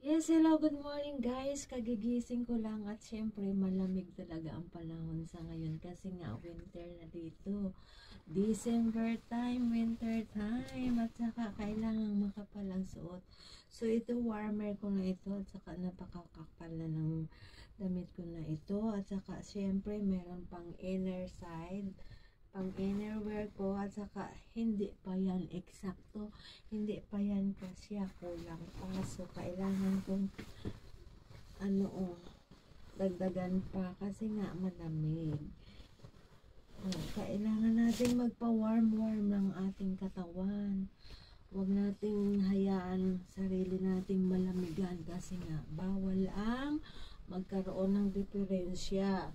Yes, hello, good morning guys. Kagigising ko lang at syempre malamig talaga ang panahon sa ngayon kasi nga winter na dito. December time, winter time at saka kailangan makapal ang suot. So ito warmer ko na ito at saka napakakapal na ng damit ko na ito at saka syempre meron pang inner side, pang innerwear ko at saka hindi pa yan eksakto, hindi pa yan kasya, kulang pa. So kailangan kong dagdagan pa kasi nga malamig. Kailangan natin magpa-warm-warm ng ating katawan. Huwag nating hayaan sarili nating malamigan kasi nga bawal ang magkaroon ng diferensya.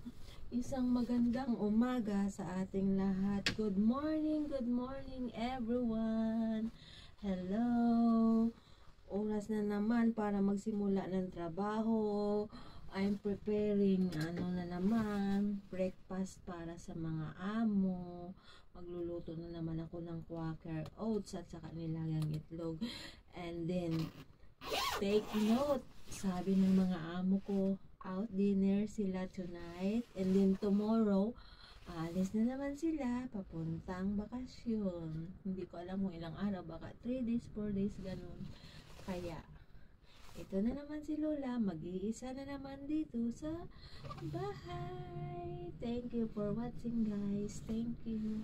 Isang magandang umaga sa ating lahat. Good morning everyone. Hello. Oras na naman para magsimula ng trabaho. I'm preparing na naman, breakfast para sa mga amo. Magluluto na naman ako ng Quaker oats at saka nilagang itlog. And then, take note, sabi ng mga amo ko, out dinner sila tonight. And then tomorrow, alis na naman sila, papuntang bakasyon. Hindi ko alam kung ilang araw, baka 3 days, 4 days, ganun. Kaya, ito na naman si Lola, mag-iisa na naman dito sa bahay. Thank you for watching guys. Thank you.